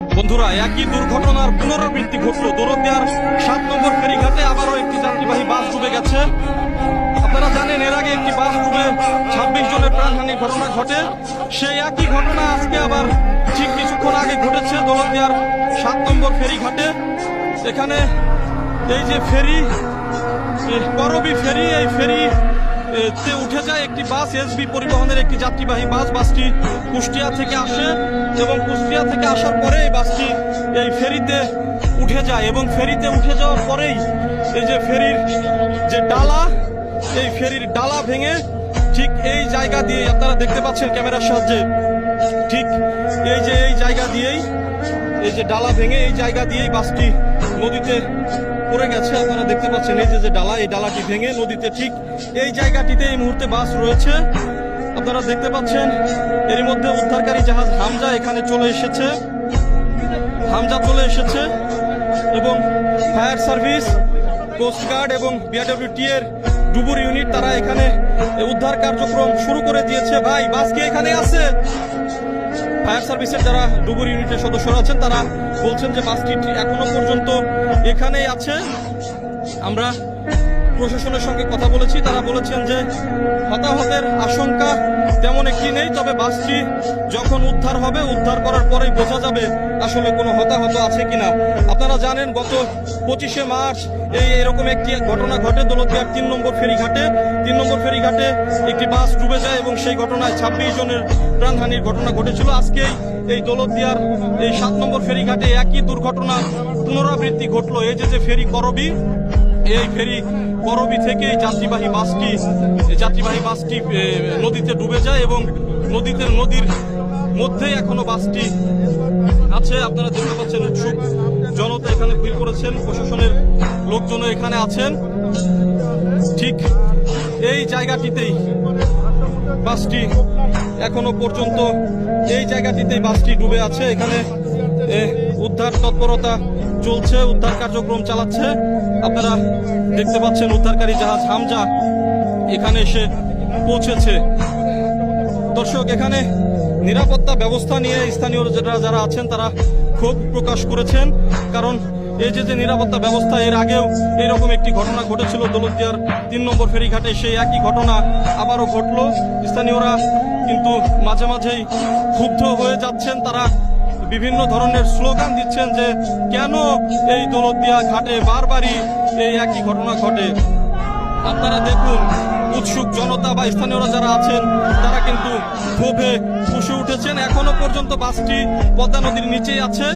বন্ধুরা, একই দুর্ঘটনার পুনরাবৃত্তি ঘটল। দৌলতদিয়ার 7 নম্বর ফেরিঘাটে আবারও একটি যাত্রীবাহী বাস ডুবে গেছে। আপনারা জানেন, এর আগে একটি বাস ডুবে 26 জনের প্রাণহানির ঘটনা ঘটে। সেই একই ঘটনা আজকে আবার ঠিক কিছুক্ষণ আগে ঘটেছে দৌলতদিয়ার 7 নম্বর ফেরিঘাটে। এখানে এই যে ফেরি, করবি ফেরি, এই ফেরি তে উঠে যায় একটি বাস, এসবি পরিবহনের একটি যাত্রীবাহী বাস। বাসটি কুষ্টিয়া থেকে আসে এবং কুষ্টিয়া থেকে আসার পরে এই বাসটি এই ফেরিতে উঠে যায় এবং ফেরিতে উঠে যাওয়ার পরেই এই যে ফেরির যে ডালা, এই ফেরির ডালা ভেঙে ঠিক এই জায়গা দিয়ে, আপনারা দেখতে পাচ্ছেন ক্যামেরার সাহায্যে, ঠিক এই যে এই জায়গা দিয়েই, এই যে ডালা ভেঙে এই জায়গা দিয়েই বাসটি নদীতে পড়ে গেছে। আপনারা দেখতে পাচ্ছেন এই যে ডালা, এই ডালাটি ভেঙে নদীতে ঠিক এই জায়গাটিতে এই মুহূর্তে বাস রয়েছে। আপনারা দেখতে পাচ্ছেন এর মধ্যে উদ্ধারকারী জাহাজ হামজা এখানে চলে এসেছে, এবং ফায়ার সার্ভিস, কোস্টগার্ড এবং বিআরডব্লিউটি এর ডুবুর ইউনিট তারা এখানে উদ্ধার কার্যক্রম শুরু করে দিয়েছে। ভাই, বাস কি এখানে আছে? ফায়ার সার্ভিসের যারা ডুবুর ইউনিটের সদস্যরা আছেন তারা বলছেন যে বাসটি এখনো পর্যন্ত এখানেই আছে। আমরা প্রশাসনের সঙ্গে কথা বলেছি, তারা বলেছেন যে হতাহতের আশঙ্কা তেমন একটি নেই, তবে বাসটি যখন উদ্ধার হবে, উদ্ধার করার পরেই বোঝা যাবে আসলে কোনো হতাহত আছে কিনা। আপনারা জানেন গত 25শে মার্চ এরকম একটি ঘটনা ঘটে দৌলতদিয়ার 3 নম্বর ফেরিঘাটে একটি বাস ডুবে যায় এবং সেই ঘটনায় 26 জনের প্রাণহানির ঘটনা ঘটেছিল। আজকেই এই দৌলতদিয়ার এই 7 নম্বর ফেরিঘাটে একই দুর্ঘটনা পুনরাবৃত্তি ঘটলো। এই যে ফেরি করবি, এই ফেরি করবি থেকে যাত্রীবাহী বাসটি নদীতে ডুবে যায় এবং নদীর মধ্যে এখনো বাসটি আছে। আপনারা দেখতে পাচ্ছেন উৎসুক জনতা এখানে ভিড় করেছেন, প্রশাসনের লোকজনও এখানে আছেন। ঠিক এই জায়গাটিতেই বাসটি এখনো পর্যন্ত বাসটি ডুবে আছে। এখানে উদ্ধার তৎপরতা চলছে, উদ্ধার কার্যক্রম চালাচ্ছে। আপনারা দেখতে পাচ্ছেন উদ্ধারকারী জাহাজ হামজা এখানে এসে পৌঁছেছে। দর্শক, এখানে নিরাপত্তা ব্যবস্থা নিয়ে স্থানীয় যারা আছেন তারা ক্ষোভ প্রকাশ করেছেন, কারণ এই যে নিরাপত্তা ব্যবস্থা, এর আগেও এরকম একটি ঘটনা ঘটেছিল দৌলতদিয়ার 3 নম্বর ফেরিঘাটে, সেই একই ঘটনা আবারও ঘটলো। স্থানীয়রা কিন্তু মাঝে মাঝেই ক্ষুব্ধ হয়ে যাচ্ছেন, তারা বিভিন্ন ধরনের স্লোগান দিচ্ছেন যে কেন এই দৌলতদিয়া ঘাটে বারবারই এই একই ঘটনা ঘটে। আপনারা দেখুন, উৎসুক জনতা বা স্থানীয়রা যারা আছেন তারা কিন্তু ক্ষোভে ফুঁসে উঠেছেন। এখনো পর্যন্ত বাসটি পদ্মা নদীর নিচেই আছে।